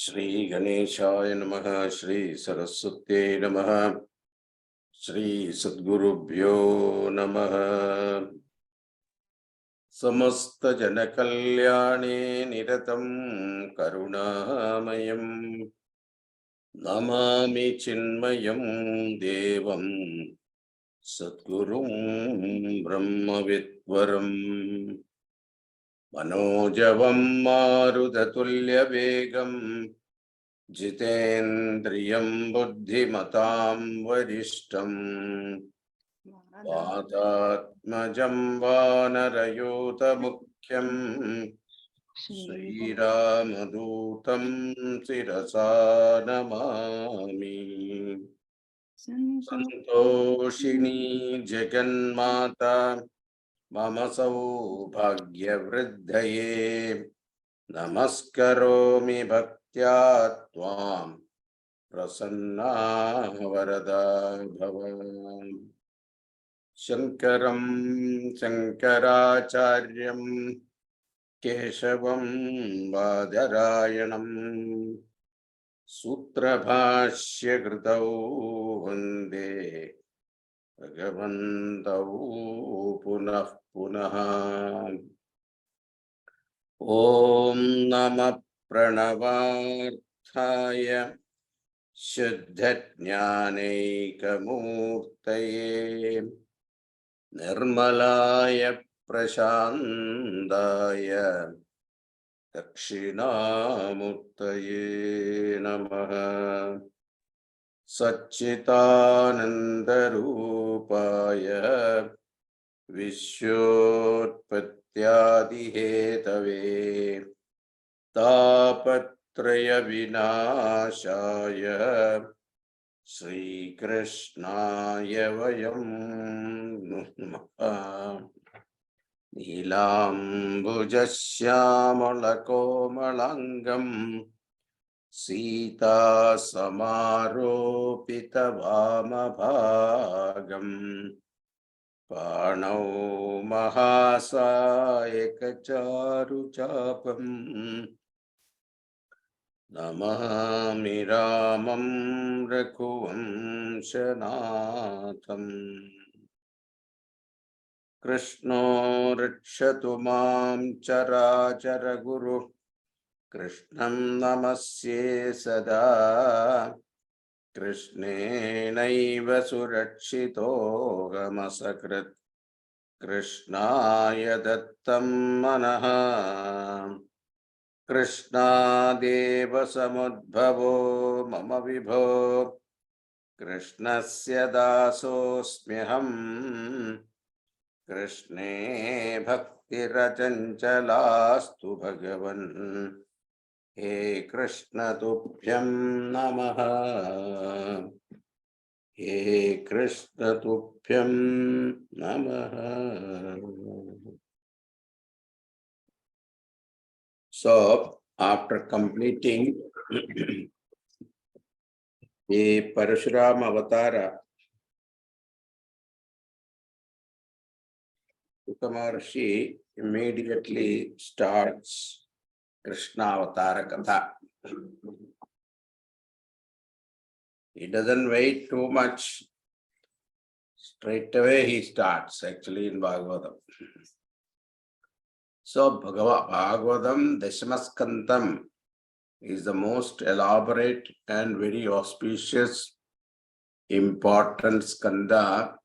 Shri Ganeshaya Namaha, Shri Saraswate Namaha, Shri Sadgurubhyo Namaha. Samasta Janakalyane Niratam Karunamayam Namami Chinmayam Devam Sadgurum Brahmavidvaram Manojavam Marudhatulya Vegam Jitendriyam Buddhimatam Varishtam Vadatmajam Vanarayota Mukhyam Sri Ramadutam Sirasa Namami Santoshini Jaganmata Mama Saubhagyavriddhaye Namaskaromi Bhaktya Tvam Prasanna Varada Bhavam Shankaram Shankaracharyam Keshavam Badarayanam Sutra Bhashya Kritau Vande Bhagavantau Punah Punah Om Namah Pranavarthaya Shuddha-jnanaikamurtaye Nirmalaya Prashandaya Dakshinamurtaye Namaha Satchitanandarupaya Vishwotpathyadihetave Tapatraya Vinashaya Sri Krishnaya Vayam Namaha Nilambujasyamalakomalangam Sita Samaropita Vamabhagam Panau Mahasayakacharu Chapam Namami Ramam Rakhuvam Shanatham Krishno Rikshatu Mam Chara Chara Guru Krishnam Namasye Sada Krishne Naiva Surakshito Gamasakrit Krishnaya Dattam Manaha Krishna Deva Samudbhavo Mama Vibho Krishnasya Dasosmyaham Krishne Bhakti Rajanchalastu Bhagavan He Krishna Tubhyam Namaha He Krishna Tubhyam Namaha. So, after completing the Parashurama Avatara, Sukha Maharshi immediately starts Krishna Avatara Katha. He doesn't wait too much. Straight away he starts actually in Bhagavatam. So Bhagavatam Dashamaskantam is the most elaborate and very auspicious, important skanda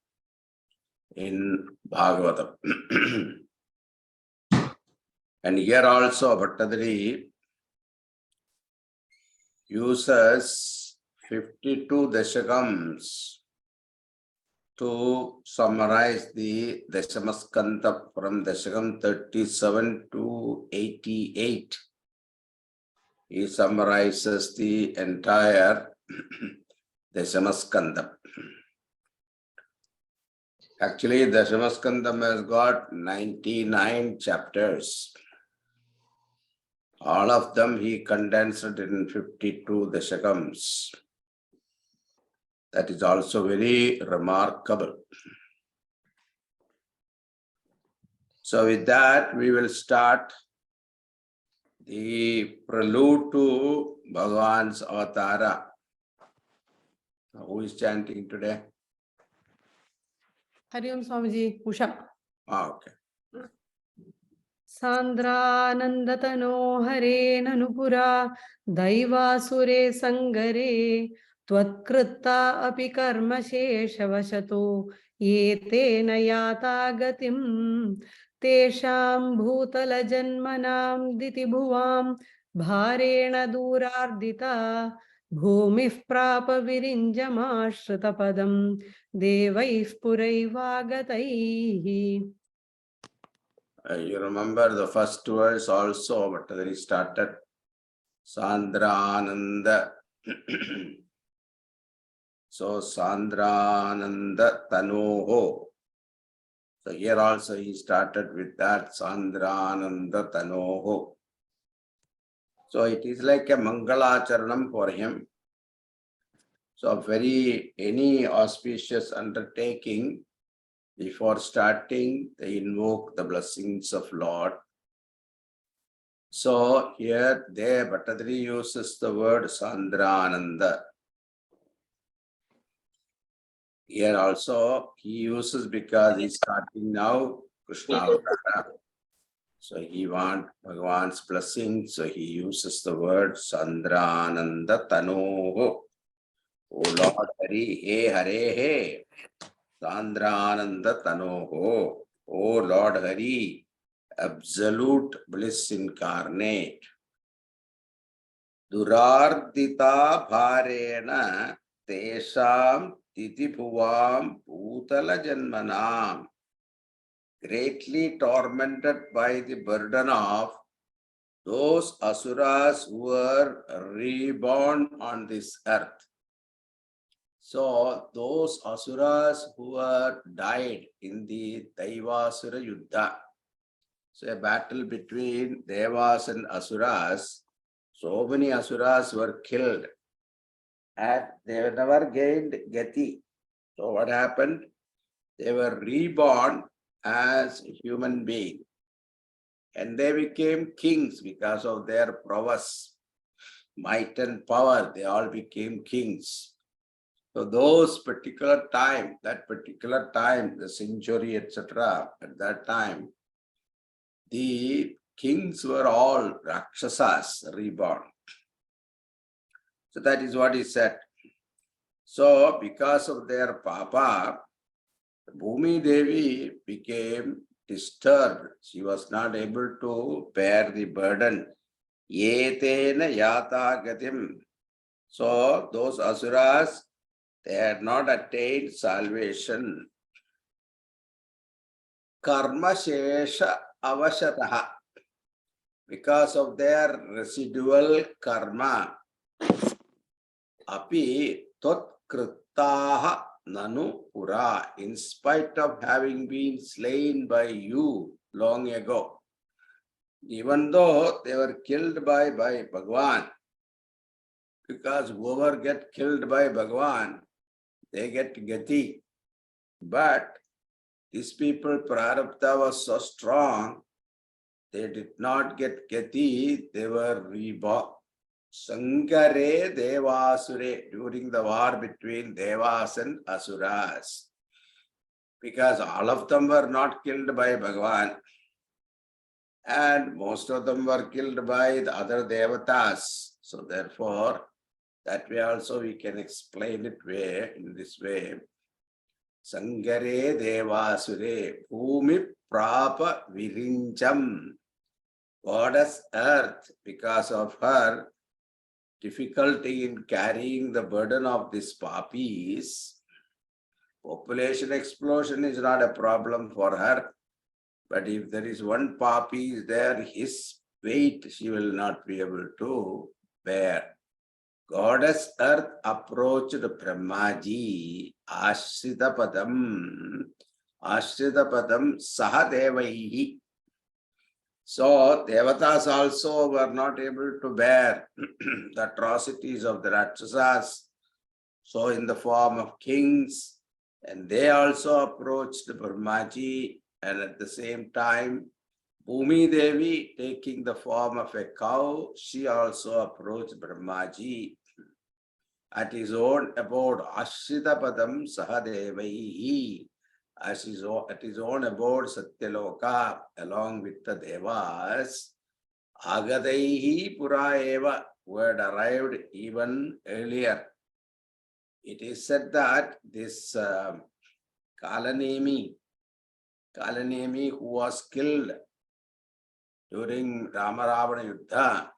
in Bhagavatam. And here also Bhattadri uses 52 dasakams to summarize the Dashamaskanda from Dashakam 37 to 88. He summarizes the entire Dashamaskanda. Actually, Dashamaskandam has got 99 chapters. All of them he condensed in 52 Dashakams. That is also very remarkable. So with that, we will start the prelude to Bhagavan's avatara. Who is chanting today? Hari Om Swamiji, Usha. Okay. Sandranandatano hare nanupura daivasure sangare tvatkritta api karma sheshavashato yetena yata gatim tesham bhutala janmanam ditibhuvam bharena durardita bhumih prapa virinjamashhritapadam devaih puraivagataihi. You remember the first verse also, but then he started Sandrananda. So Sandrananda Tanoho. So here also he started with that Sandrananda Tanoho. So it is like a Mangalacharanam for him. So any auspicious undertaking, before starting, they invoke the blessings of Lord. So here, Bhattadri uses the word Sandrananda. Here also, he uses because he's starting now Krishna Avtara. So he wants Bhagavan's blessing. So he uses the word Sandrananda Tanoho. O Lord Hari, He Hare He. Sandrananda Tanoho. O Lord Hari, absolute bliss incarnate. Durardita Bharena Tesham Titibhuvam Bhutala Janmanam. Greatly tormented by the burden of those asuras who were reborn on this earth. So those asuras who were died in the Daivasura Yuddha. So a battle between Devas and Asuras. So many Asuras were killed and they never gained Gati. So what happened? They were reborn as human beings. And they became kings because of their prowess, might and power. They all became kings. So those that particular time, the century, etc., at that time, the kings were all Rakshasas reborn. So that is what he said. So because of their papa, Bhumi Devi became disturbed. She was not able to bear the burden. Yetena yata gatim. So those asuras, they had not attained salvation. Karma shesha avashataha. Because of their residual karma. Api tot krittaha nanu pura. In spite of having been slain by you long ago. Even though they were killed by Bhagavan, because whoever get killed by Bhagavan, they get Gati. But these people, Prarabdha was so strong, they did not get Gati, they were reborn. Sankare Devasure, during the war between Devas and Asuras. Because all of them were not killed by Bhagavan. And most of them were killed by the other Devatas. So therefore, that way also we can explain it in this way. Sangare Devasure, Bhumi Prapa Virincham. Goddess Earth, because of her difficulty in carrying the burden of these papis, population explosion is not a problem for her. But if there is one papi is there, his weight she will not be able to bear. Goddess Earth approached Brahmaji, Ashritapadam Sahadevaihi. So Devatas also were not able to bear the atrocities of the Rakshasas. So in the form of kings, and they also approached Brahmaji, and at the same time, Bhumi Devi, taking the form of a cow, she also approached Brahmaji at his own abode, Ashrita Padam Sahadevaihi, at his own abode, Satyaloka, along with the Devas, Agadaihi Puraeva, who had arrived even earlier. It is said that this Kalanemi, who was killed during Rama-Ravana Yuddha,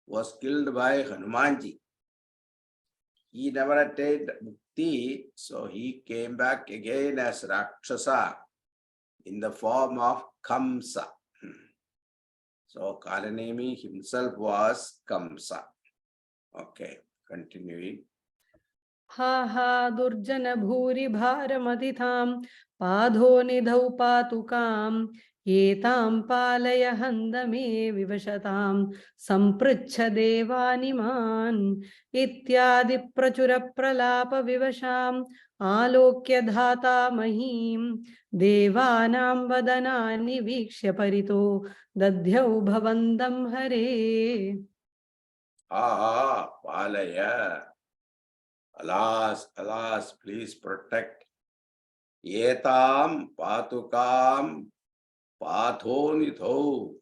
was killed by Hanumanji. He never attained mukti, so he came back again as Rakshasa in the form of Kamsa. So Kalanemi himself was Kamsa. Okay, continuing. हा हा दुर्जन भूरि भारमतिथां पाधो निधौ पातुकां एतां पालय हन्द मे विवशतां सम्पृच्छ देवानिमान् इत्यादि प्रचुर प्रलाप विवशाम् आलोक्य धाता महीं देवानां वदनानि वीक्ष्य परितो दध्यौ भवन्दं हरे. Aha, Palaya. Alas, alas, please protect. Etam patukam pathonitho.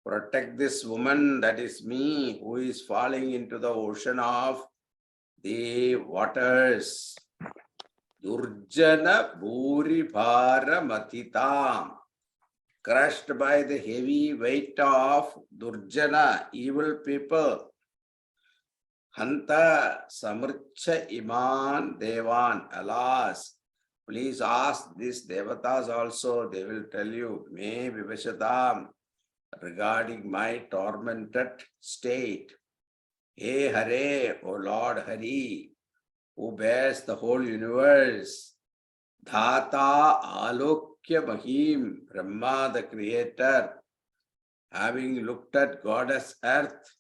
Protect this woman, that is me, who is falling into the ocean of the waters. Durjana Bhuribhara Matitam. Crushed by the heavy weight of Durjana, evil people. Hanta Samricha Iman Devan. Alas, please ask these devatas also, they will tell you, Me Vivashatam, regarding my tormented state. Hey Hare, O Lord Hari, who bears the whole universe. Dhata Alokya Mahim, Brahma the creator, having looked at Goddess Earth,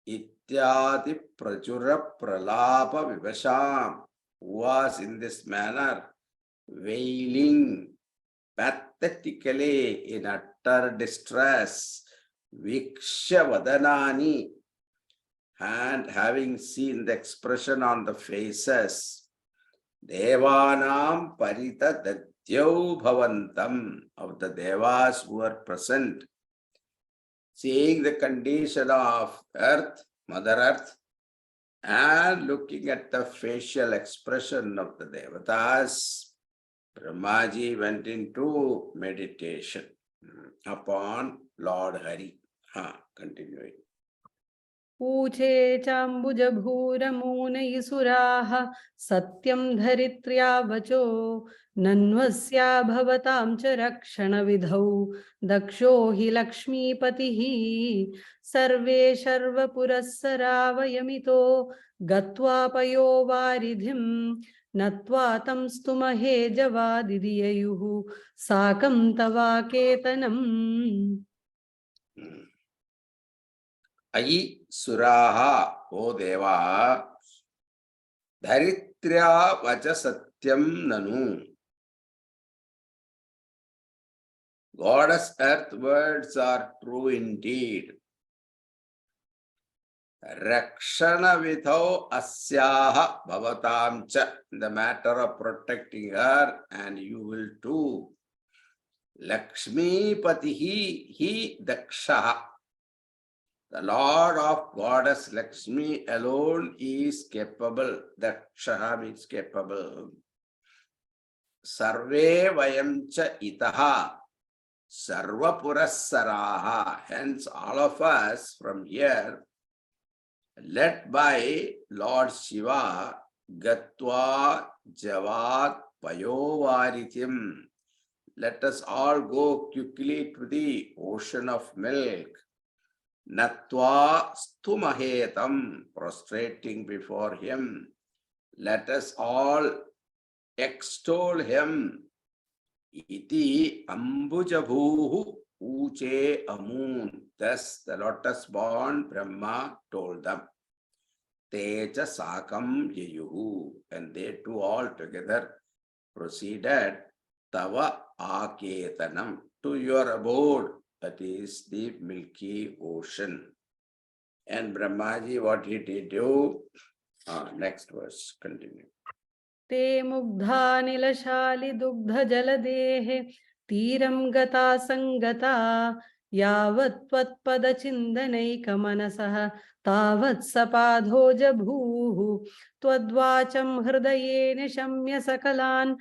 Ityadi Prachura Pralapa Vivasham, who was in this manner wailing pathetically in utter distress, Viksha Vadanani, and having seen the expression on the faces, Devanam Parita Datyau Bhavantam, of the Devas who were present, seeing the condition of earth, Mother Earth, and looking at the facial expression of the Devatas, Brahmaji went into meditation upon Lord Hari. Continuing. ऊचे चाम्बुजभूरमूनयिसुराः सत्यं धरित्र्या वचो नन्वस्या भवतां च रक्षणविधौ दक्षो हि लक्ष्मीपतिः सर्वे शर्वपुरःसरा वयमितो गत्वा पयो वारिधिं नत्वा तं स्तुमहे जवादिदिययुः साकं तवाकेतनम्. Ayi Suraha, O Deva, Dharitrya Vacha Satyam Nanu. Goddess Earth words are true indeed. Rakshana Vidhau Asyaha Bhavatam Cha, the matter of protecting her, and you will too. Lakshmi Patihi Hi Dakshaha. The Lord of Goddess Lakshmi alone is capable. Dakshaha means capable. Sarve Vayamcha Itaha. Sarva Purassaraha. Hence, all of us from here, led by Lord Shiva, Gatva Javad Payovarithim. Let us all go quickly to the ocean of milk. Natva Stumahetam, prostrating before him. Let us all extol him. Iti Ambujabhuhu Uche Amun. Thus the lotus-born Brahma told them. Teja Sakam Yayuhu. And they two all together proceeded tava aketanam, to your abode, that is the Milky Ocean. And Brahmaji, what he did do? Next verse, continue. ते मुग्धा निलशालि दुग्ध जलदेः तीरं गता संगता यावत् त्वत्पदचिन्तनैकमनसः तावत् सपाधो जभूः त्वद्वाचं हृदये निशम्य सकलान्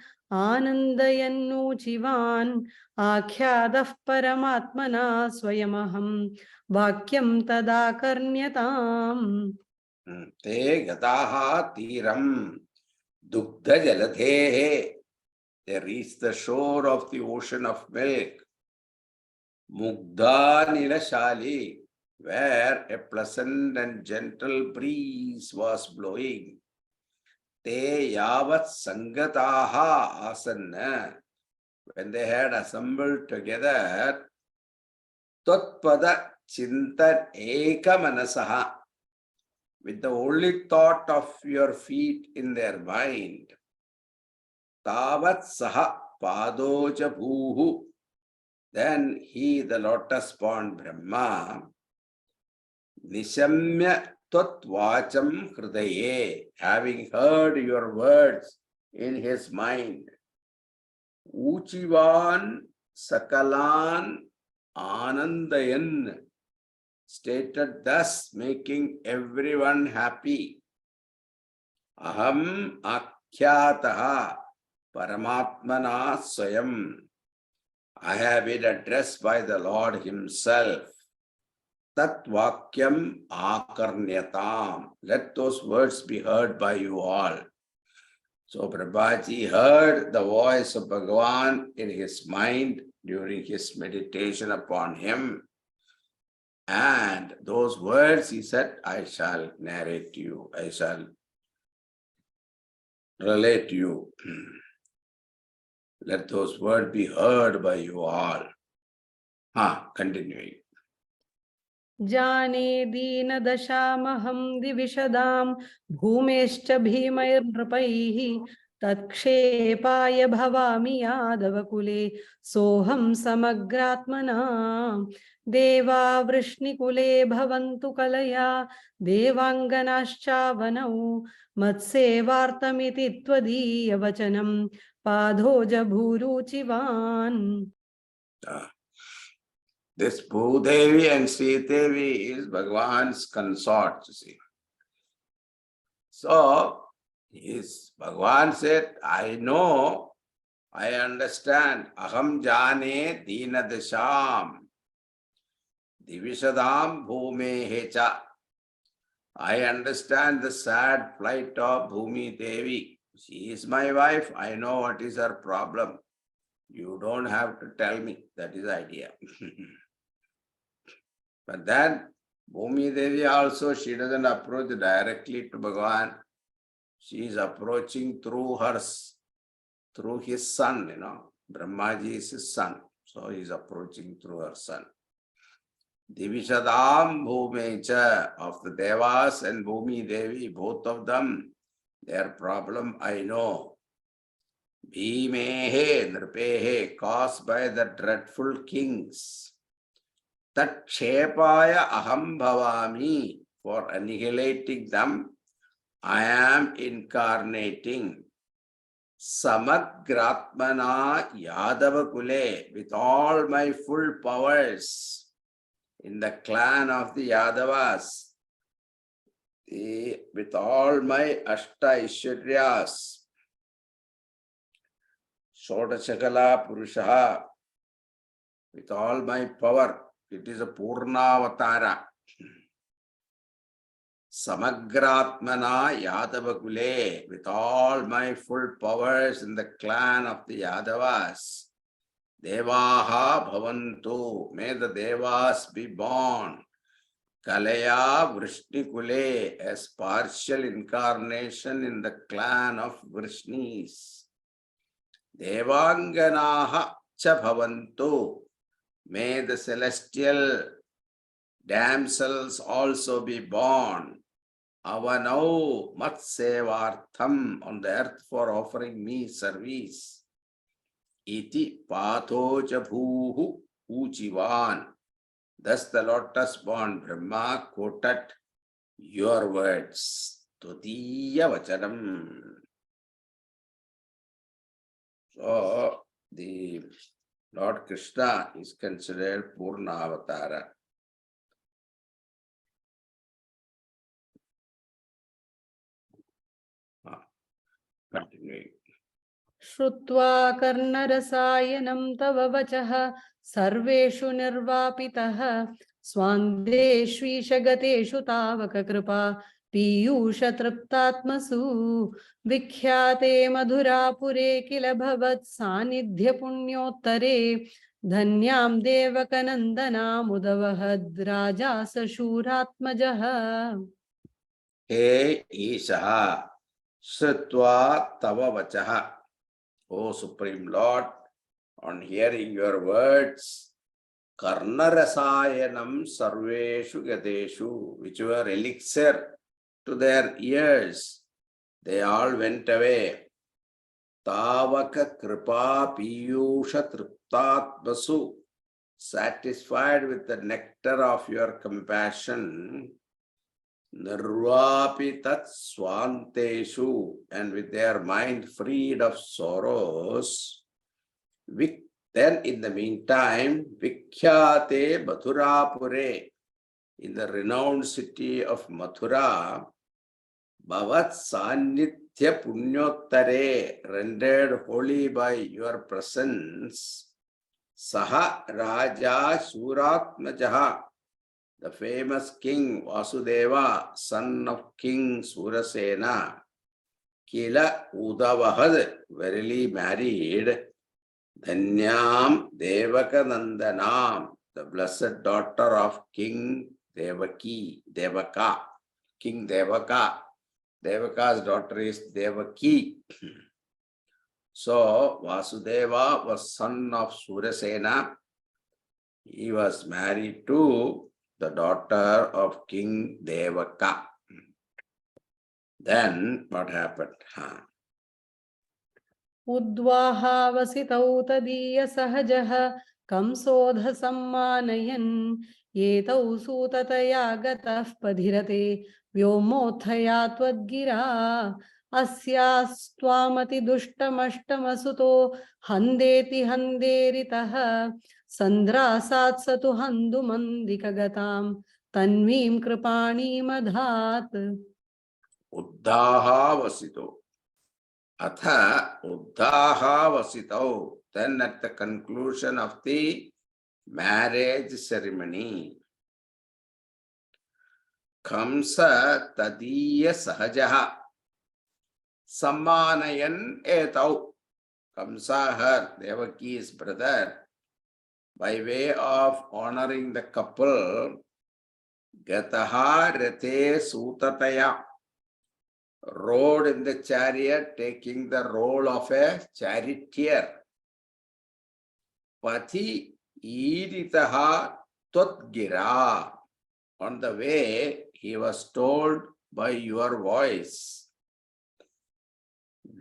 आनन्दयन्नूचिवान् आख्यातः परमात्मना स्वयमहं वाक्यं तदाकर्ण्यताम्. Te gataha tiram dugdha jaladehe. They reached the shore of the ocean of milk. Mugdha nilashali, where a pleasant and gentle breeze was blowing. Te yavat sangataha asanna, when they had assembled together, Tvatpada chintan eka manasaha, with the only thought of your feet in their mind. Tavat saha padoja bhuhu, then he, the lotus-born Brahma, nishamya tvatvacham hridaye, having heard your words in his mind, uchivan sakalan anandayan, stated thus, making everyone happy. Aham akhyataha paramatmana swayam, I have been addressed by the Lord himself. Tat vakyam akarnyatam, let those words be heard by you all. So Prabhuji heard the voice of Bhagavan in his mind during his meditation upon him. And those words he said, I shall narrate to you, I shall relate to you. Let those words be heard by you all. Continuing. जाने दीनदशामहं दिविशदां भूमेश्च भीमैर्नृपैः तत्क्षेपाय भवामि यादवकुले सोऽहं समग्रात्मना देवा वृष्णिकुले भवन्तु कलया देवाङ्गनाश्चावनौ मत्सेवार्तमिति त्वदीयवचनं पादोजभूरुचिवान्. This Bhudevi and Sridevi is Bhagavan's consort, you see. So, Bhagavan said, I know, I understand. Aham jane deenadasham divishadam bhumehecha. I understand the sad plight of Bhumi Devi. She is my wife. I know what is her problem. You don't have to tell me. That is the idea. But then Bhumi Devi also, she doesn't approach directly to Bhagavan. She is approaching through his son, Brahmaji is his son. So he is approaching through her son. Divishadam Bhumecha, of the Devas and Bhumi Devi, both of them, their problem I know. Bhimehe, Nripehe, caused by the dreadful kings. Tat Kshepaya Aham Bhavami, for annihilating them, I am incarnating. Samagratmana Yadava Kule, with all my full powers in the clan of the Yadavas, with all my Ashta Ishwaryas, Shodashakala Purushaha, with all my power, it is a Purnavatara. Samagratmana Yadava Kule, with all my full powers in the clan of the Yadavas. Devaha Bhavantu, may the Devas be born. Kalaya Vrishni Kule, as partial incarnation in the clan of Vrishnis. Devanganaha cha Bhavantu, may the celestial damsels also be born. Avanau Matsevartham, on the earth for offering me service. iti pathoja bhuhu uchivan. Thus the lotus born Brahma quoted your words. Tutiya vachanam. So the Lord Krishna is considered Purna Avatara. Continuing. श्रुत्वा कर्णरसायनं तव वचः सर्वेषु निर्वापितः स्वान्देष्वीशगतेषु तावक कृपा पीयूषतृप्तात्मसु विख्याते मधुरापुरे किल भवत् सान्निध्य पुण्योत्तरे धन्यां देवकनन्दनामुदवहद् राजा सशूरात्मजः। He Isha Sritva Tava Vachaha. O Supreme Lord, on hearing your words, Karnarasayanam Sarveshu Gadeshu, which were elixir to their ears, they all went away. Tavaka Kripa Piyusha Triptatmasu, satisfied with the nectar of your compassion, Nirvapitat Swanteshu, and with their mind freed of sorrows. Then in the meantime, Vikhyate Mathurapure, in the renowned city of Mathura, Bhavat Sannithya Punyottare, rendered holy by your presence, Saha Raja Suratmajaha, the famous king Vasudeva, son of King Surasena, Kila Udavahad, verily married, Dhanyam Devakanandanam, the blessed daughter of King Devaka, King Devaka. Devaka's daughter is Devaki. So Vasudeva was son of Surasena. He was married to the daughter of King Devaka. Then what happened? उद्वाहावसितौ तदीय सहजः कंसोध सम्मानयन् एतौ सूततया गतः पधिरते व्योमोत्थया त्वद्गिरा अस्यास्त्वामति दुष्टमष्टमसुतो हन्देति हन्देरितः सन्द्रासात् स तु हन्तुमन्दिकगतां तन्वीं कृपाणीमधात्। Uddhahavasito. Atha Uddhahavasito. Then at the conclusion of the marriage ceremony, Kamsa Tadiya Sahajaha Sammanayan Etau. Kamsa, her, Devaki's brother, by way of honoring the couple, Gataha Rete Sutataya, rode in the chariot, taking the role of a charioteer. Pati Iditaha Twatgira. On the way, he was told by your voice,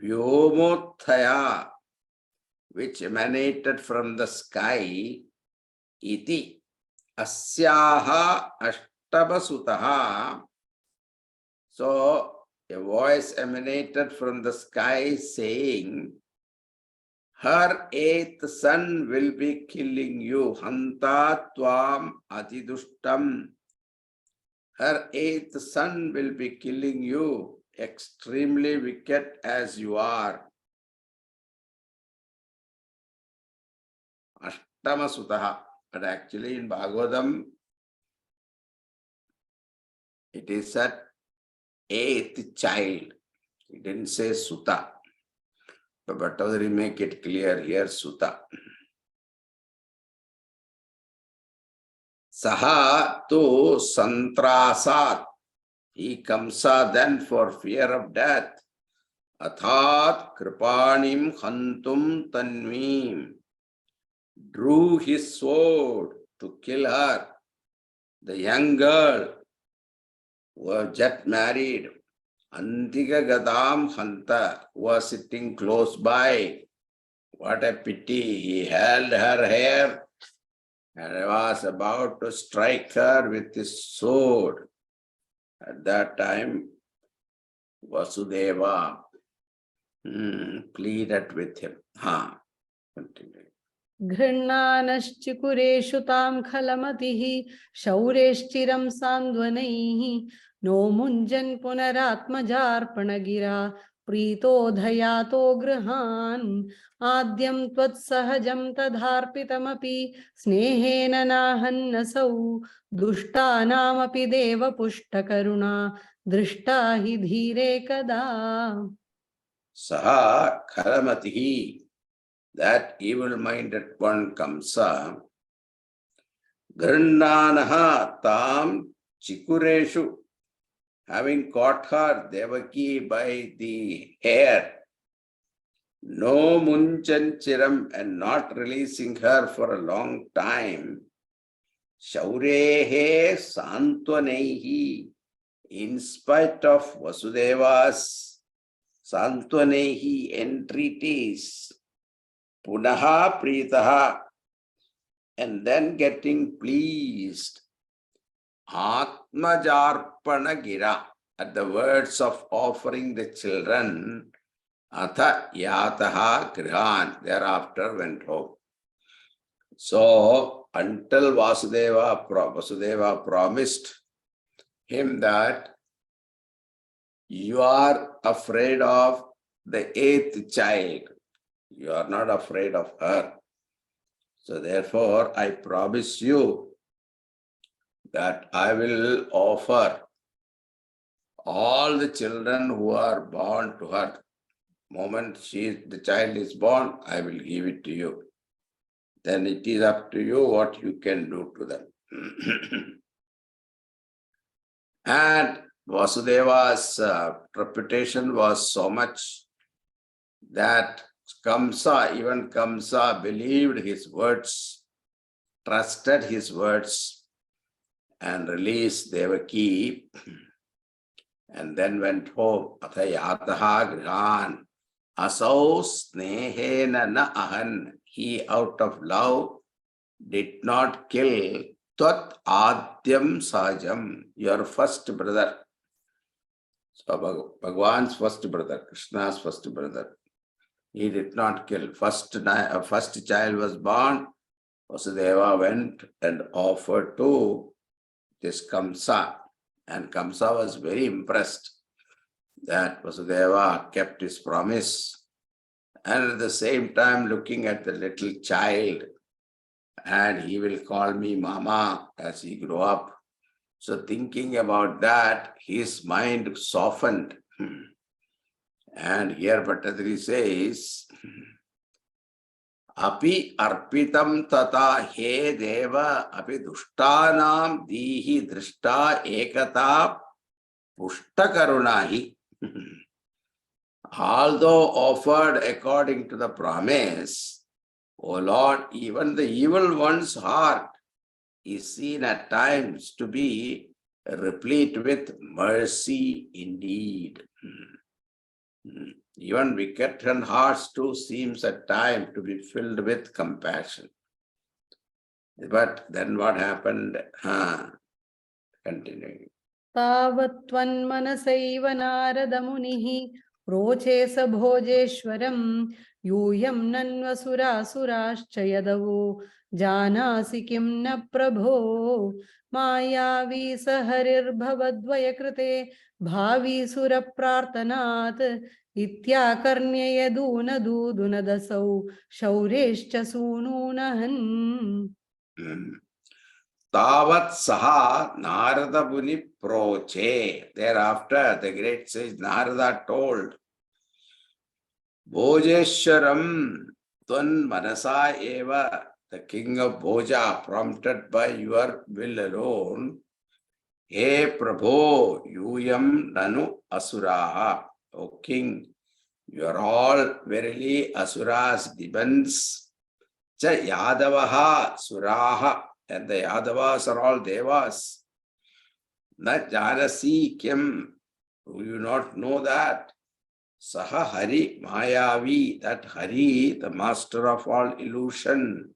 Vyomothaya, which emanated from the sky, iti asyaha ashtabasutaha. So a voice emanated from the sky saying, her eighth son will be killing you. Hanta tvam adidustam. Her eighth son will be killing you, extremely wicked as you are. Ashtama sutaha. But actually in Bhagavatam, it is said eighth child. He didn't say Sutta. But Bhattacharya make it clear here, Sutta. Saha tu santrasat. He comes then for fear of death. Athat kripanim hantum tanvim. Drew his sword to kill her. The young girl who was just married, Antika Gadam Hanta, was sitting close by. What a pity. He held her hair and was about to strike her with his sword. At that time, Vasudeva pleaded with him. Continue. घृह्णानश्चिकुरेषु तां खलमतिः शौरेश्चिरं सान्द्वनैः no मुञ्जन् पुनरात्मजार्पणगिरा प्रीतोधयातो गृहान् आद्यं त्वत्सहजं तदार्पितमपि स्नेहेन नाहन्नसौ दुष्टानामपि देवपुष्टकरुणा दृष्टा हि धीरे कदा Saha Kalamatihi, that evil-minded one Kamsa, Grandanaha Tam Chikureshu, having caught her Devaki by the hair, no Munchanchiram, and not releasing her for a long time, Shaurehe Santwanehi, in spite of Vasudeva's Santwanehi entreaties, Punaha Pritaha, and then getting pleased, Atmajarpana Gira, at the words of offering the children, Atha Yataha Grihan, thereafter went home. So, until Vasudeva promised him that you are afraid of the 8th child, you are not afraid of her. So therefore, I promise you that I will offer all the children who are born to her. Moment the child is born, I will give it to you. Then it is up to you what you can do to them. And Vasudeva's reputation was so much that even Kamsa believed his words, trusted his words, and released Devaki, and then went home. Athayataha grihan asau snehena na ahan. He, out of love, did not kill Tvat Adyam Sajam, your first brother. So Bhagwan's first brother, Krishna's first brother. He did not kill. First child was born. Vasudeva went and offered to this Kamsa. And Kamsa was very impressed that Vasudeva kept his promise. And at the same time looking at the little child, and he will call me Mama as he grew up. So thinking about that, his mind softened. And here Bhattacharya says, Api arpitam tata he deva api dushtanam dihi drishta ekata pushtakarunahi. Although offered according to the promise, O Lord, even the evil one's heart is seen at times to be replete with mercy indeed. Even wicked hearts too seems at times to be filled with compassion. But then what happened? Continuing. तावत्त्वन्मनसैव नारदमुनिः प्रोचे स भोजेश्वरं यूयं नन्वसुरासुराश्च यदवो जानासि किं न प्रभो मायावी स हरिर्भवद्वयकृते भावी सुरप्रार्थनात् इत्याकर्ण्य यदूनदूदुनदसौ शौरेश्च सूनूनहन् Tavat Saha Narada Muni Proche. Thereafter, the great sage Narada told, Bhojeshwaram Tvan Manasa Eva, the king of Bhoja, prompted by your will alone, He Prabho, Yuyam Nanu Asuraha. O king, you are all verily Asuras, demons, Cha Yadavaha Suraha. And the Yadavas are all Devas. Na janasi kyam. Do you not know that? Saha Hari Mayavi, that Hari, the master of all illusion,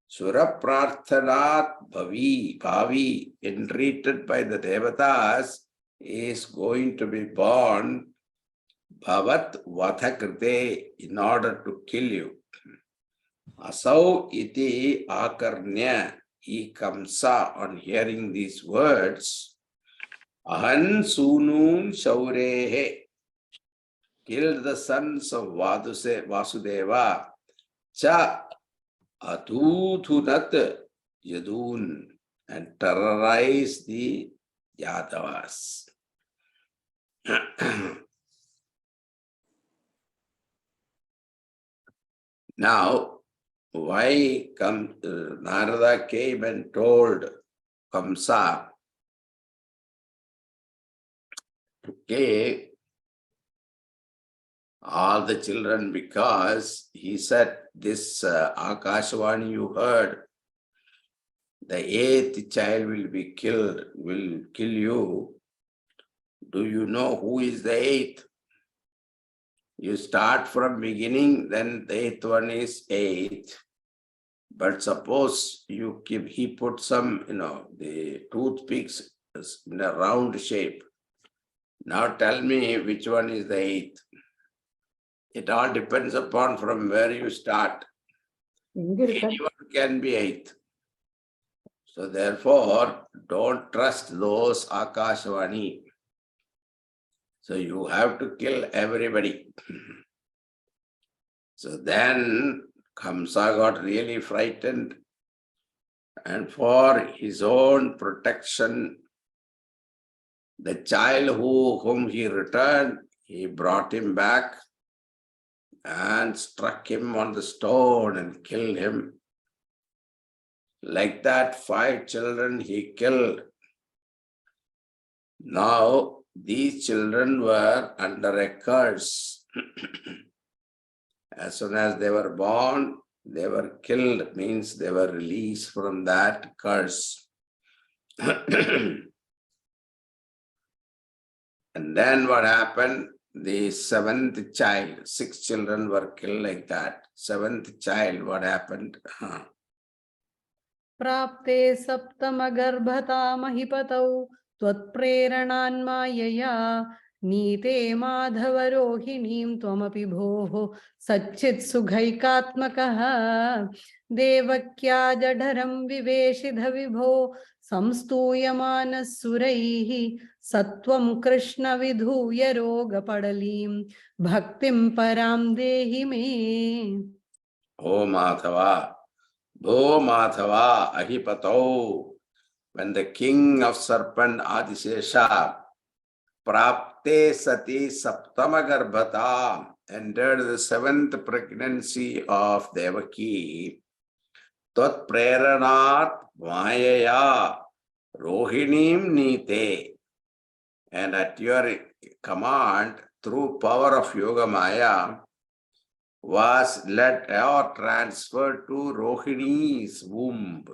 Sura Prarthanat Bhavi, entreated by the Devatas, is going to be born Bhavat Vadhakrite, in order to kill you. Asau iti akarnya, he Kamsa, on hearing these words, Ahan Sunun Shaurehe, killed the sons of Vasudeva, Cha Atuthunat Yadun, and terrorized the Yadavas. Now, why Narada came and told Kamsa, okay, all the children, because he said, this Akashvani you heard, the 8th child will be killed, will kill you. Do you know who is the 8th? You start from beginning, then the 8th one is 8th. But suppose you keep, he put some, the toothpicks in a round shape. Now tell me which one is the 8th. It all depends upon from where you start. Anyone can be 8th. So therefore, don't trust those Akashvani. So you have to kill everybody. So then Kamsa got really frightened, and for his own protection, the child whom he returned, he brought him back and struck him on the stone and killed him. Like that, 5 children he killed. Now, these children were under a curse. As soon as they were born, they were killed, means they were released from that curse. And then what happened? The 7th child, 6 children were killed like that. 7th child, what happened? प्राप्ते सप्तमगर्भतामहिपतौ त्वत्प्रेरणान्मायया नीते माधवरोहिणीं त्वमपि भोः सच्चित्सुखैकात्मकः देवक्या जठरं विवेशिध विभो संस्तूयमानः सुरैः सत्वं कृष्ण विधूय रोगपडलीं भक्तिं परां देहि मे. Oh Madhava, Bho Madhava Ahipato, when the king of serpent Adisesha, Prapte Sati Saptama Garbhata, entered the 7th pregnancy of Devaki, Tat Preranat Mayaya Rohinim Nite, and at your command, through power of Yoga Maya, was led or transferred to Rohini's womb.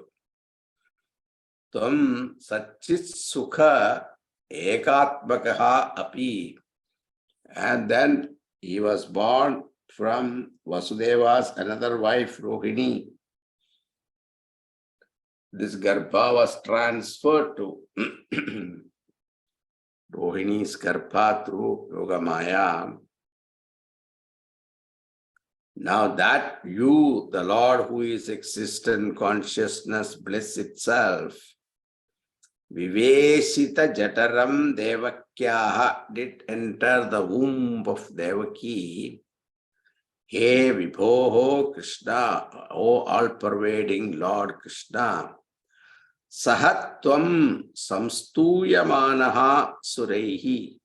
Tvam Satchit Sukha Ekatmakaha Api. And then he was born from Vasudeva's another wife, Rohini. This Garbha was transferred to Rohini's Garbha through Yoga Maya. Now that you, the Lord who is existent consciousness, bliss itself, Viveshita Jataram Devakyaha, did enter the womb of Devaki. He Vibhoho Krishna, O all-pervading Lord Krishna, Sahatvam Samstuyamanaha Surehi,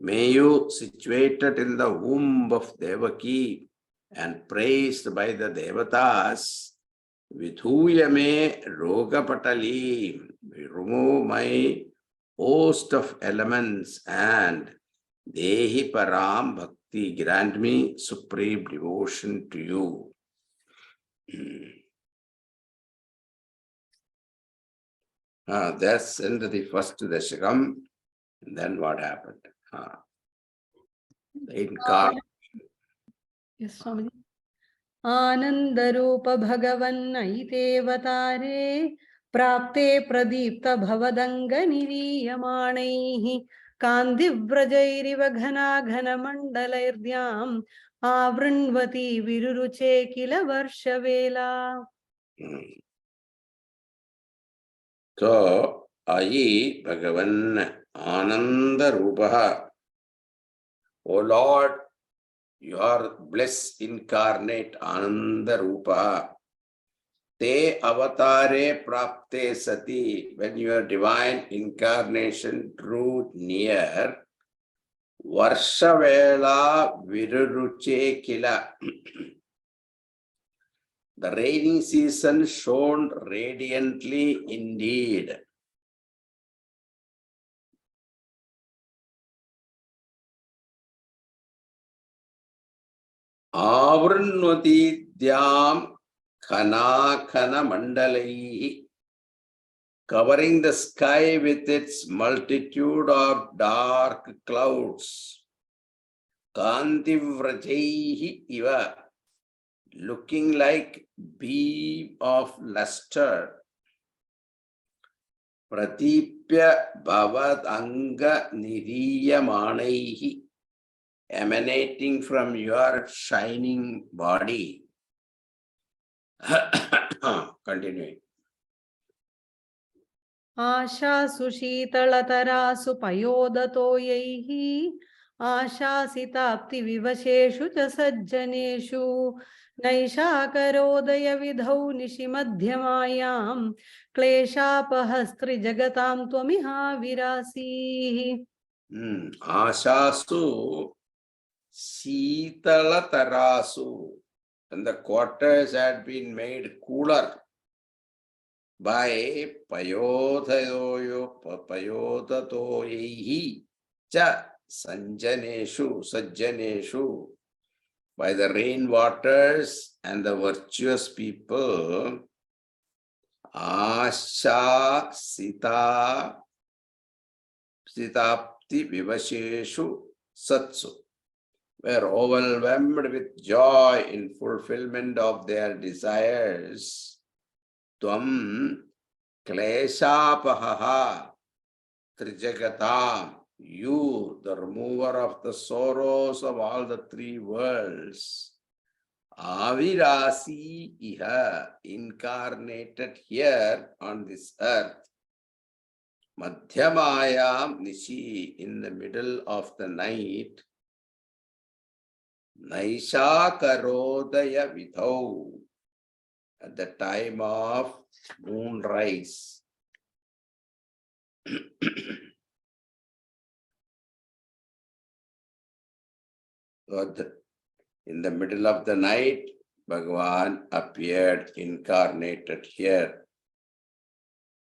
may you, situated in the womb of Devaki and praised by the Devatas, Vidhuyame Rogapatali, remove my host of elements, and Dehi Param Bhakti, grant me supreme devotion to you. That's into the first dasakam. Then what happened? incarnate. Yes, Swamiji. आनन्दरूप भगवन्नैतेवतारे प्राप्ते प्रदीप्त भवदङ्गनिरीयमाणैः कान्तिव्रजैरिव घनाघनमण्डलैर्द्याम् आवृण्वती विरुरुचे किल वर्षवेला. So, Ayi Bhagavan Ananda Rupaha. O Lord, you are bliss incarnate Ananda Rupa. Te avatare prapte sati. When your divine incarnation drew near, Varshavela viruruche kila. The rainy season shone radiantly indeed. Avrunvati dhyam khana khana mandalai, covering the sky with its multitude of dark clouds. Kantivrajaihi iva, looking like beam of luster. Pratipya bhavad anga niriyamanaihi, emanating from your shining body. Continuing. आशासु शीतलतरासु पयोदतोयैः आशासिताप्तिविवशेषु च सज्जनेषु नैषाकरोदयविधौ निशिमध्यमायां क्लेशापहस्त्रिजगतां त्वमिहाविरासीः. Ashasu Sitalatarasu, and the quarters had been made cooler by Payodatoyehi cha Sajjaneshu, by the rain waters and the virtuous people. Asha Sitapti Vivasheshu Satsu, were overwhelmed with joy in fulfillment of their desires. Tvam kleshapaha trijagatam, you, the remover of the sorrows of all the three worlds. Avirasi iha, incarnated here on this earth. Madhyamayam nishi, in the middle of the night. Naishakarodaya vidhau, at the time of moonrise. In the middle of the night, Bhagavan appeared incarnated here.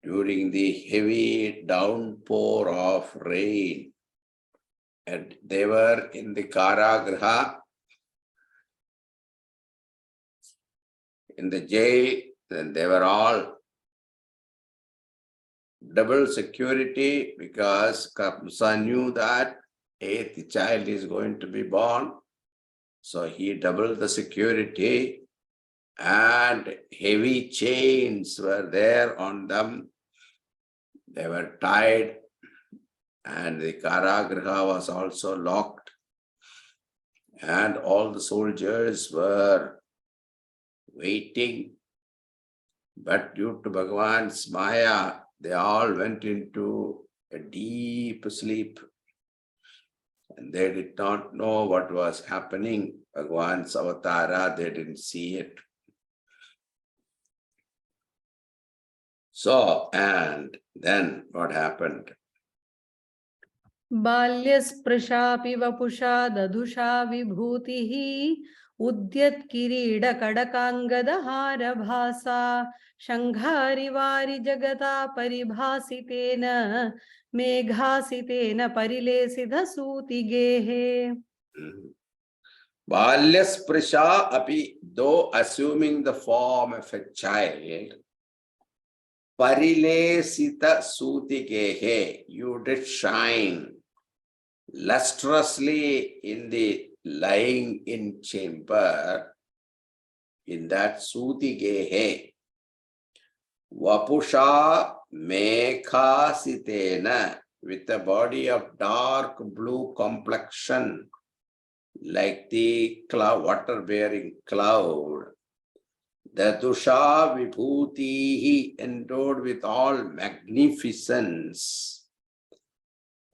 During the heavy downpour of rain, and they were in the Karagraha, in the jail, and they were all double security because Kamsa knew that eighth child is going to be born. So he doubled the security and heavy chains were there on them. They were tied and the Karagraha was also locked. And all the soldiers were waiting. But due to Bhagavan's Maya, they all went into a deep sleep. And they did not know what was happening. Bhagavan's avatara, they didn't see it. So, and then what happened? बाल्यस्पृशापि वपुषा दधुषा विभूतिः उद्यत्किरीटकडकाङ्गदहारभासा शङ्घारिवारि जगता परिभासितेन मेघासितेन परिलेसितसूतिगेः. Balyasprisha api, though assuming the form of a child, parilesita sutigehe, you did shine lustrously in the lying in chamber, in that Sutigehe, Vapusha Mekhasitena, with a body of dark blue complexion, like the cloud, water-bearing cloud. Dadusha Vibhutihi, endowed with all magnificence.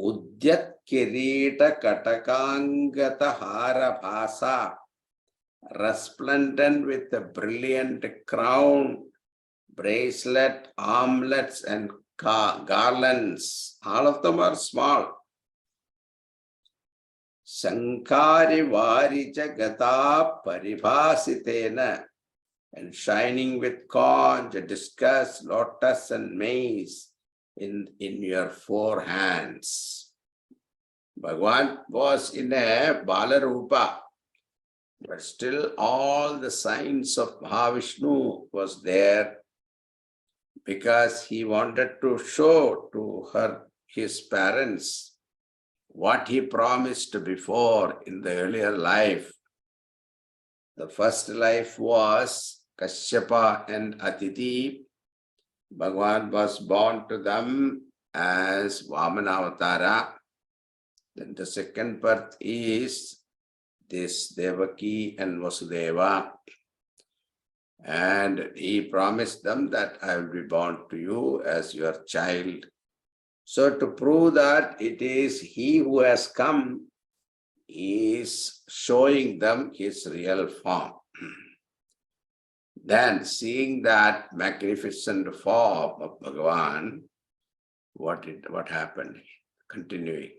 Udyat Kirita Katakangata Hara Bhasa, resplendent with a brilliant crown, bracelet, armlets, and garlands. All of them are small. Sankari Varija Gata Paribhasitena, and shining with conch, discus, lotus, and mace in your 4 hands. Bhagavan was in a Balarupa, but still all the signs of Mahavishnu was there, because he wanted to show to his parents what he promised before in the earlier life. The first life was Kashyapa and Atiti. Bhagavan was born to them as Vamanavatara. Then the second birth is this Devaki and Vasudeva. And he promised them that I will be born to you as your child. So to prove that it is he who has come, he is showing them his real form. Then, seeing that magnificent form of Bhagavan, what happened? Continuing.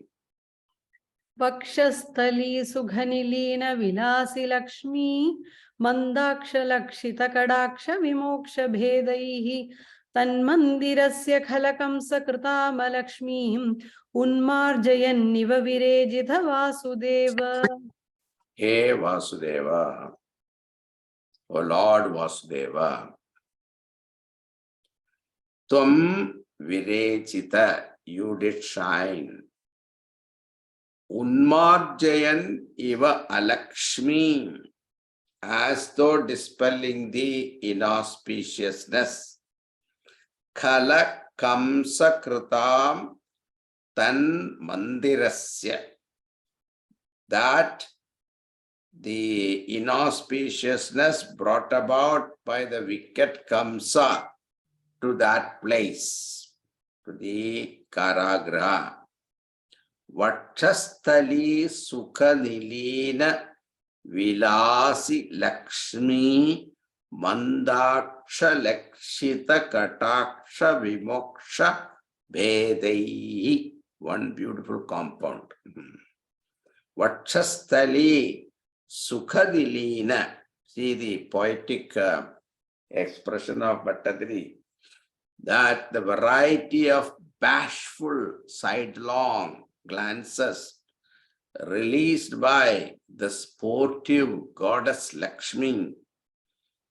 Vakshasthali Sughanilina Vilasi Lakshmi Mandaksha Lakshita Kadaksha Vimoksha Bhedaihi Tanmandirasya Khalakam Sakritama Lakshmim Unmarjayanniva Virejitha Vasudeva. Hey Vasudeva, O Lord Vasudeva, Tvam Virejita, you did shine. Unmarjayan iva alakshmi, as though dispelling the inauspiciousness. Khala kamsa kritam tan mandirasya, that the inauspiciousness brought about by the wicked Kamsa to that place, to the Karagraha. Vakshasthali Sukhanilina Vilasi Lakshmi Mandaksha Lakshita Kataksha Vimoksha Bhedaihi. One beautiful compound. Vakshasthali Sukhadilina. See the poetic expression of Bhattadri, that the variety of bashful sidelong glances released by the sportive goddess Lakshmi,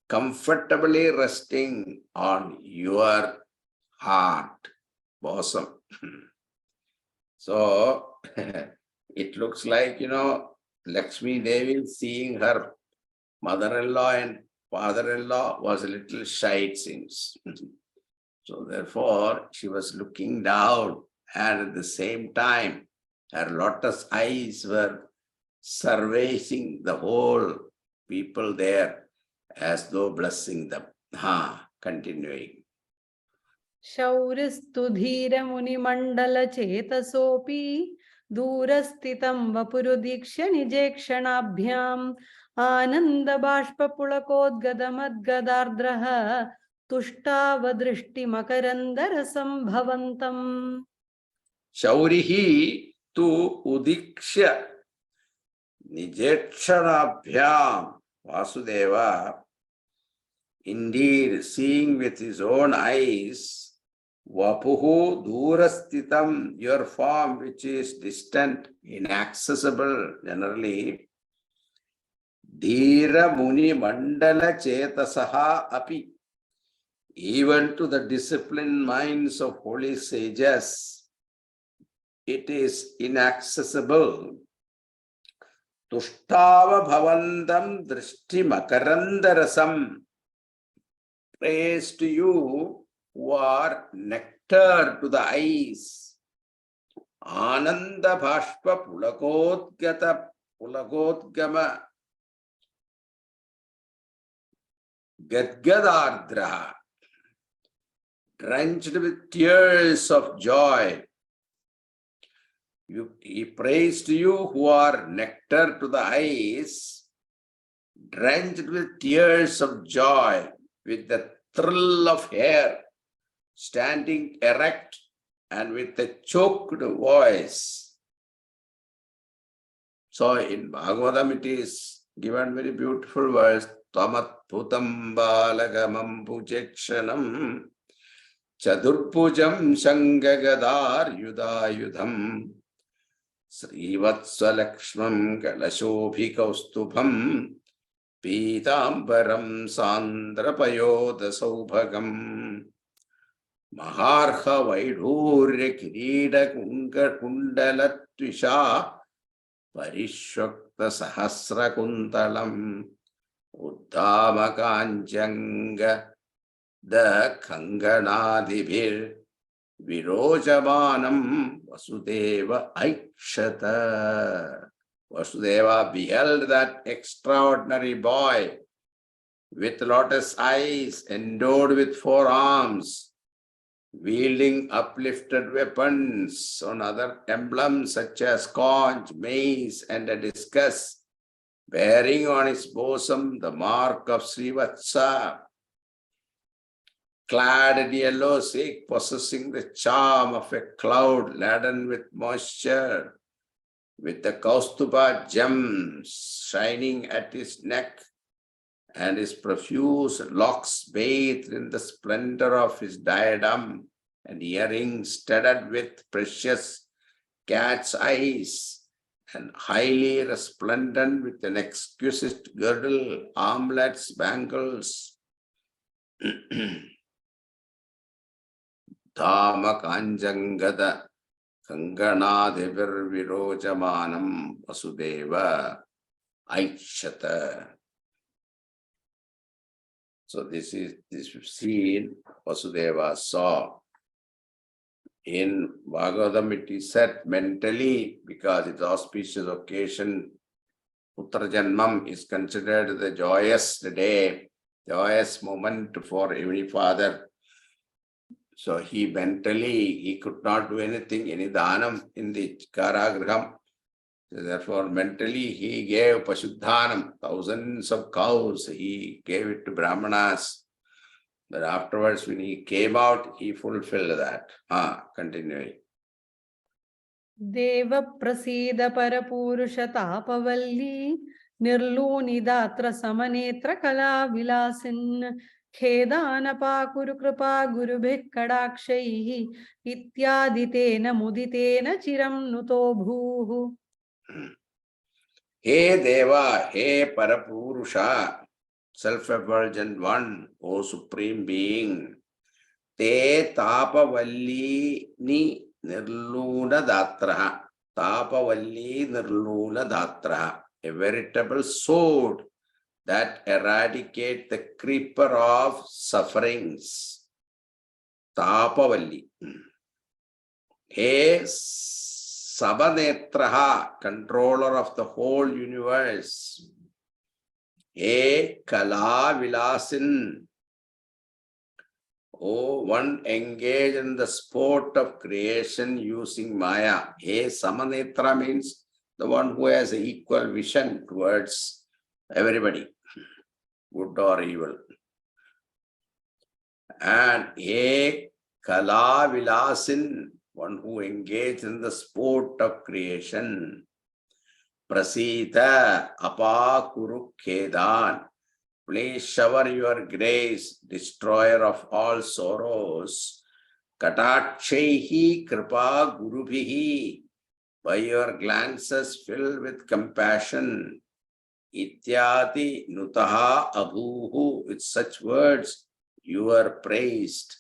comfortably resting on your heart, bosom. So, it looks like, Lakshmi Devi seeing her mother-in-law and father-in-law was a little shy, it seems. So therefore, she was looking down, and at the same time, her lotus eyes were surveying the whole people there as though blessing them. Continuing. Shauristu dhira muni mandala chetasopi दूरस्थितं वपुरुदीक्ष्य निजेक्षणाभ्याम् आनन्दबाष्पपुलकोद्गदमद्गदार्द्रः तुष्टावदृष्टिमकरन्दरसम्भवन्तम्. Shaurihi tu udikshya nijekshanabhyam, Vasudeva, indeed seeing with his own eyes, Vapuhu Durastitam, your form which is distant, inaccessible generally, Dhira Muni Mandala Chetasaha Api, even to the disciplined minds of holy sages, it is inaccessible. Tushtava bhavandam drishti makarandarasam. Praise to you who are nectar to the eyes. Ananda bhashpa pulagotgama gadgadardra. Drenched with tears of joy. He prays to you who are nectar to the eyes, drenched with tears of joy, with the thrill of hair, standing erect and with a choked voice. So in Bhagavatam it is given very beautiful verse, Tamat Putam Balagamam Pujekshanam Chadurpujam Shangagadar Yudayudham Srivatsalakshmam Kalashobhikaustubham Pitambaram Sandrapayodasaubhagam Maharha Vaidhurya Kirida Kundalatvisha Parishwakta Sahasra Kuntalam Uddhamakanjanga the Kanganadibhir Virojamanam Vasudeva Aikshata. Vasudeva beheld that extraordinary boy with lotus eyes, endowed with 4 arms, wielding uplifted weapons on other emblems such as conch, mace, and a discus, bearing on his bosom the mark of Srivatsa, clad in yellow silk, possessing the charm of a cloud laden with moisture, with the Kaustuba gems shining at his neck, and his profuse locks bathed in the splendor of his diadem, and earrings studded with precious cat's eyes, and highly resplendent with an exquisite girdle, armlets, bangles. Dhama Kanjangada Kanganadivir Virojamanam Vasudeva Aikshata. So this scene Vasudeva saw. In Bhagavatam it is said mentally, because it's auspicious occasion, Putra Janmam is considered the joyous day, joyous moment for every father. So he could not do anything, any dhanam in the Karagraham. So therefore, mentally he gave Pashuddhanam, thousands of cows, he gave it to Brahmanas. But afterwards, when he came out, he fulfilled that. Continuing. Deva Prasida Parapurusha Tapavalli Nirlunidatra Samanetra Kala Vilasin Khedana Kuru Kripa Guru Bhikkadakshaihi Ityaditena Muditena Chiram Nuto Bhuhu. Hey Deva, hey Parapurusha, self-effulgent one, O Supreme Being, Te Tapavalli ni Nirluna Datraha, Tapavalli Nirluna Datraha, a veritable sword that eradicates the creeper of sufferings. Tapavalli. He Sabanetraha, controller of the whole universe. He Kala Vilasin. Oh, one engaged in the sport of creation using Maya. He Samanetra means the one who has an equal vision towards everybody, good or evil. And He Kala Vilasin, one who engaged in the sport of creation. Prasita Apa Kuru Kedan. Please shower your grace, destroyer of all sorrows. Katakshehi Kripa Gurubhihi. By your glances filled with compassion. Ityati Nutaha Abhuhu. With such words, you are praised.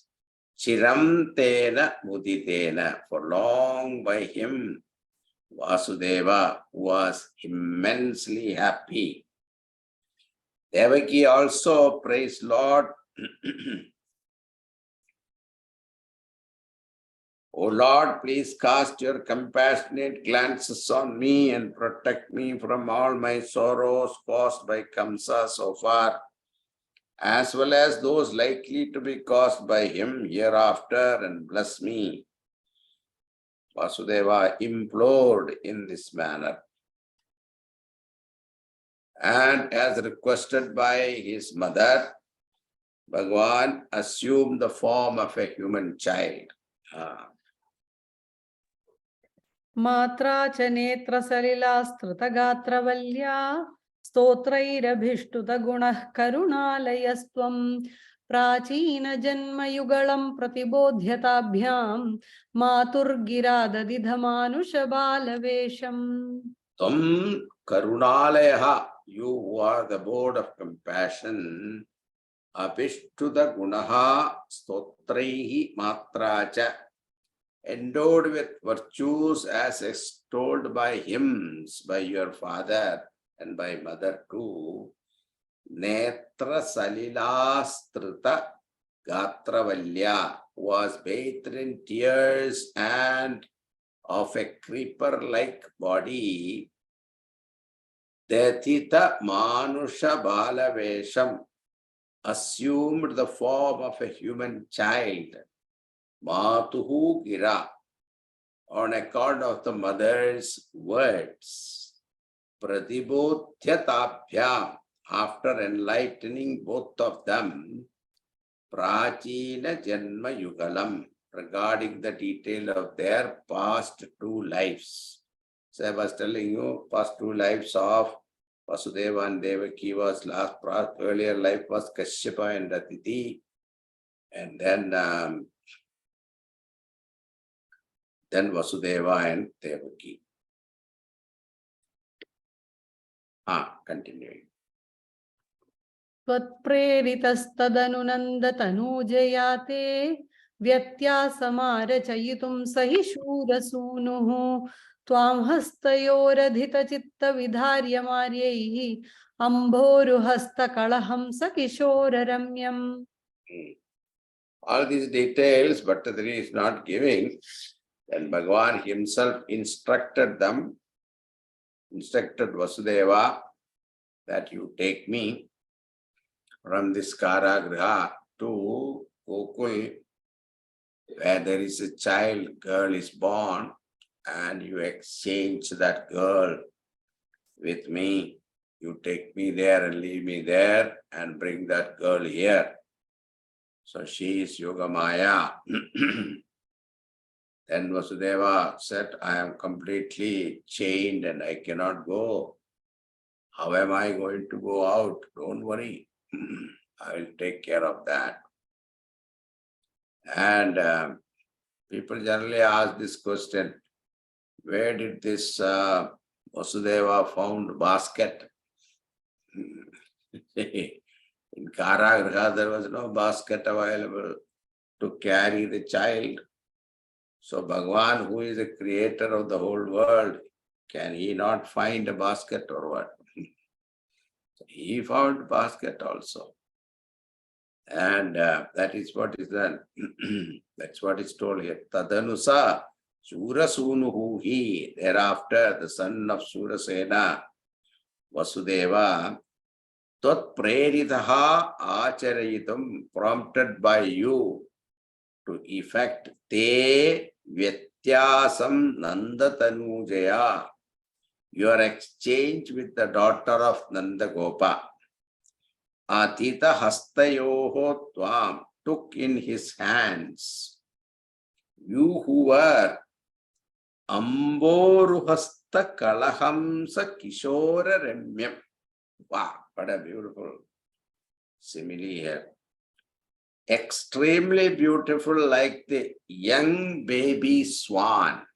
Chiram tena muditena, for long by him, Vasudeva was immensely happy. Devaki also praised Lord. O Lord, please cast your compassionate glances on me and protect me from all my sorrows caused by Kamsa so far, as well as those likely to be caused by him hereafter, and bless me. Vasudeva implored in this manner. And as requested by his mother, Bhagavan assumed the form of a human child. Matra cha netra salilastrutagatravalya stotrairabhishtuta gunah karunalayastvam prachina janma yugalam pratibodhyatabhyam maturgiradadidhamanushabalavesham. Tam karunalayaha, you who are the abode of compassion, abhishtuta gunaha stotraihi matracha, endowed with virtues as extolled by hymns by your father and by mother too, netra salilastrita gatravalya, was bathed in tears and of a creeper-like body, Detita Manusha Balavesham, assumed the form of a human child, Matuhu Gira, on account of the mother's words, Pratibodhyatabhyam, after enlightening both of them, Prachina Janma Yugalam, regarding the detail of their past two lives. So I was telling you, past two lives of Vasudeva and Devaki was earlier life was Kashyapa and Aditi, and then Vasudeva and Devaki. Continuing. त्वत्प्रेरितस्तदनुनन्दतनूजयाते व्यत्यासमारचयितुं सहि शूरसूनुः त्वां हस्तयोरधितचित्तविधार्यमार्यैः अम्भोरुहस्तकलहंस किशोररम्यम्. All these details Bhattadri is not giving. Then Bhagavan himself instructed Vasudeva that you take me from this Karagriha to Gokul, where there is a child, girl is born, and you exchange that girl with me. You take me there and leave me there and bring that girl here. So she is Yogamaya. Then Vasudeva said, I am completely chained and I cannot go. How am I going to go out? Don't worry. I will take care of that. And people generally ask this question, where did this Vasudeva found basket? In Karagriha, there was no basket available to carry the child. So Bhagavan, who is the creator of the whole world, can he not find a basket or what? He found basket also. And that is what is done. That's what is told here. Tadanusa Surasunuhu he. Thereafter, the son of Surasena, Vasudeva, Tat Preritaha Acharayitam, prompted by you to effect Te Vyatyasam Nandatanujaya, your exchange with the daughter of Nandagopa. Atita Hastayoho Tvam, took in his hands. You who were Amboruhasta Kalahamsa Kishora Remyam. Wow, what a beautiful simile here. Extremely beautiful, like the young baby swan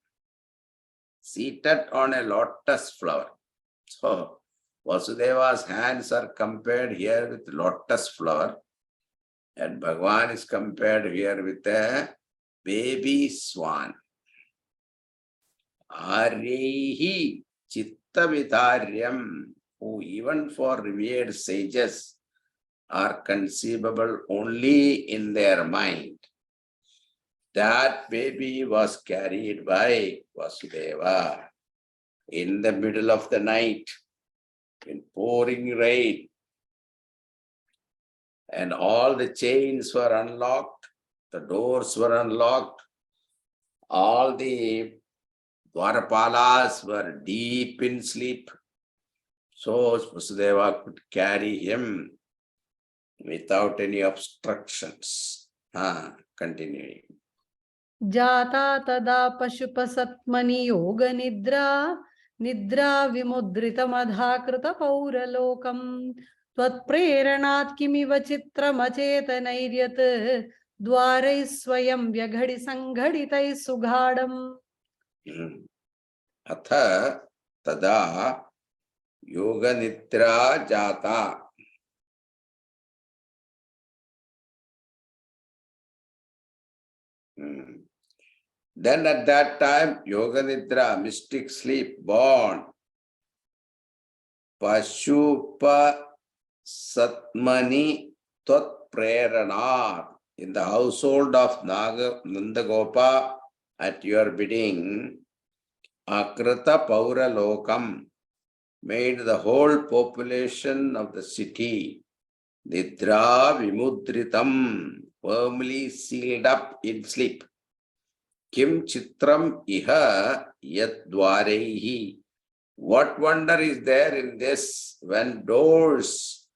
seated on a lotus flower. So Vasudeva's hands are compared here with lotus flower. And Bhagavan is compared here with a baby swan. Aryehi chittavidaryam, who even for revered sages are conceivable only in their mind. That baby was carried by Vasudeva in the middle of the night, in pouring rain, and all the chains were unlocked, the doors were unlocked, all the Dwarapalas were deep in sleep. So Vasudeva could carry him without any obstructions. Continuing. Jata tada pashupasatmani yoga nidra nidra vimudrita madhakrita pauralokam tvat preranat kimiva chitramachetanairiat dwarai swayam vyaghadi sanghaditai sughadam. Atha tada yoga nidra jata. Then at that time, yoga nidra, mystic sleep, born. Pashupa Satmani Tat Prerana. In the household of Nandagopa, at your bidding, Akrita Paura Lokam made the whole population of the city Nidra Vimudritam, firmly sealed up in sleep. Kim Chitram Iha Yat Dwarehi. What wonder is there in this when doors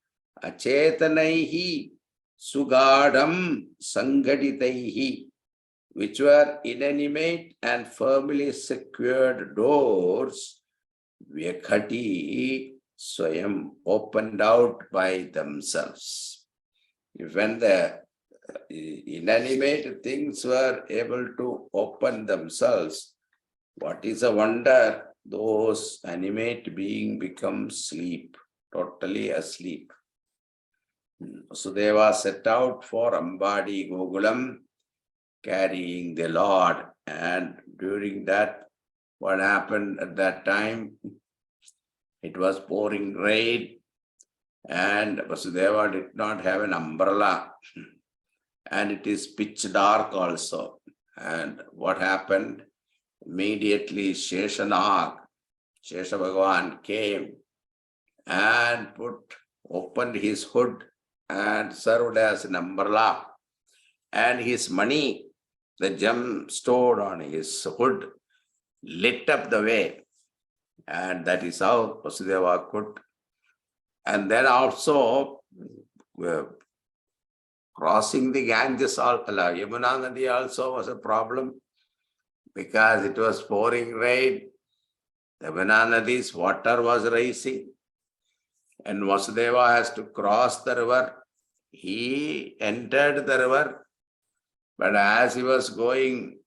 Achetanaihi Sugadam Sangaditaihi, which were inanimate and firmly secured doors, Vyakhati Swayam, opened out by themselves. When the inanimate things were able to open themselves, what is a wonder? Those animate beings become sleep, totally asleep. Vasudeva set out for Ambadi Gokulam, carrying the Lord. And during that, what happened at that time? It was pouring rain, and Vasudeva did not have an umbrella. And it is pitch dark also. And what happened? Immediately Shesha Bhagavan came and opened his hood and served as an umbrella. And his money, the gem stored on his hood, lit up the way. And that is how Vasudeva could. And then also, crossing the Ganges, Yamuna Nadi also was a problem because it was pouring rain. The Yamuna Nadi's water was rising, and Vasudeva has to cross the river. He entered the river, but as he was going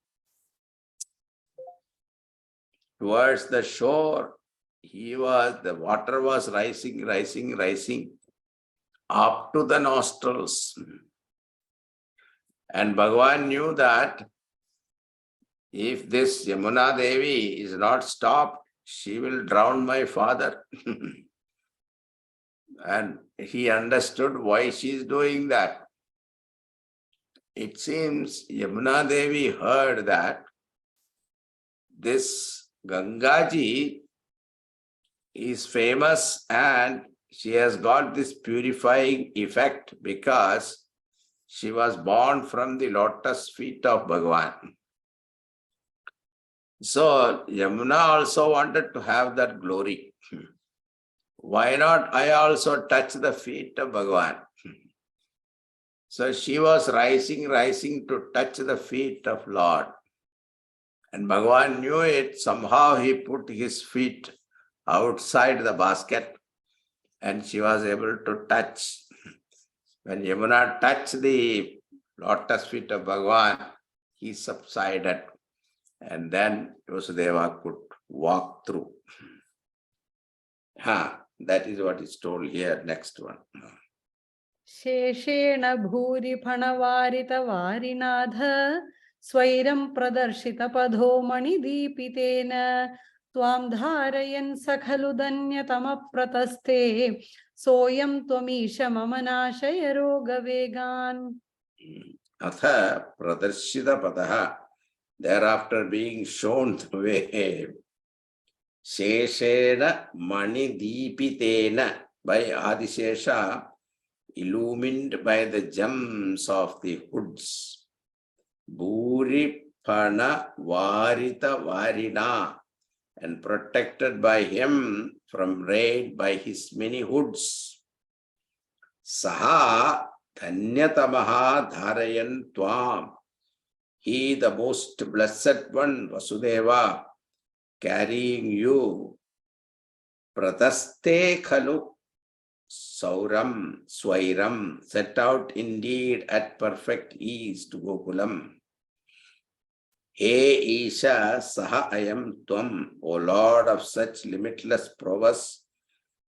towards the shore, the water was rising up to the nostrils. And Bhagavan knew that if this Yamuna Devi is not stopped, she will drown my father. And he understood why she is doing that. It seems Yamuna Devi heard that this Gangaji is famous and she has got this purifying effect because she was born from the lotus feet of Bhagavan. So Yamuna also wanted to have that glory. Why not I also touch the feet of Bhagavan? So she was rising to touch the feet of Lord. And Bhagavan knew it. Somehow he put his feet outside the basket and she was able to touch. When Yamuna touched the lotus feet of Bhagavan, he subsided. And then Vasudeva could walk through. That is what is told here. Next one. शेषेण भूरि फणवारितवारिनाथ स्वैरं प्रदर्शितपथो मणिदीपितेन त्वां धारयन् स खलु धन्यतमप्रतस्ते सोऽयं त्वमीश मम नाशय रोगवेगान्. Atha pradarshita padaha. Thereafter being shown the way. Sheshena mani deepitena, by Adishesha, illumined by the gems of the hoods. Bhuri Pana Varita Varina, and protected by him from raid by his many hoods. Saha Dhanyatamaha Dharayan Tvam. He, the most blessed one, Vasudeva, carrying you. Prataste Khalu Sauram Swairam, set out indeed at perfect ease to Gokulam. He Isha Saha Ayam Tvam, O Lord of such limitless prowess,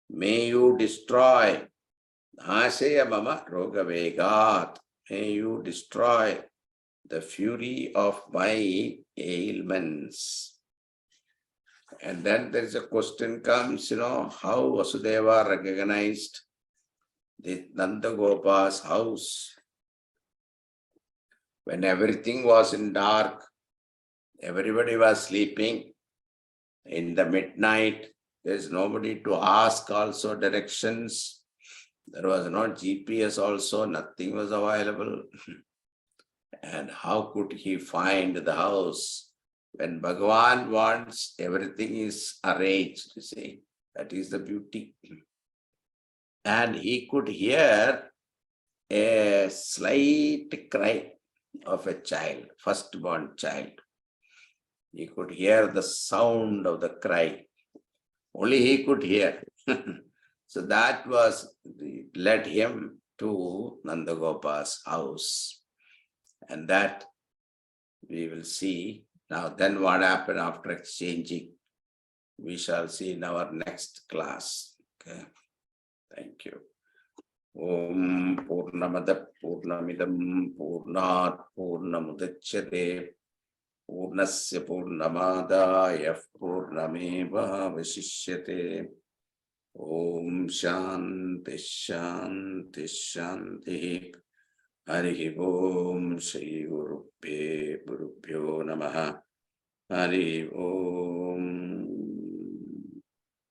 may you destroy Nashaya Mama Rogavegat, may you destroy the fury of my ailments. And then there is a question comes, how Vasudeva recognized the Nanda Gopa's house when everything was in dark, everybody was sleeping. In the midnight, there is nobody to ask also directions. There was no GPS also, nothing was available. And how could he find the house? When Bhagavan wants, everything is arranged, you see. That is the beauty. And he could hear a slight cry of a child, firstborn child. He could hear the sound of the cry. Only he could hear. So that led him to Nandagopa's house. And that we will see. Now then what happened after exchanging, we shall see in our next class. Okay. Thank you. Om Purnamada Purnamidam Purnat Purnamudachyate Purnasya Purnamadaya Purnameva Vasishyate. Om Shanti Shanti Shanti. Hari Om Shri Gurubhyo Namaha. Hari Om.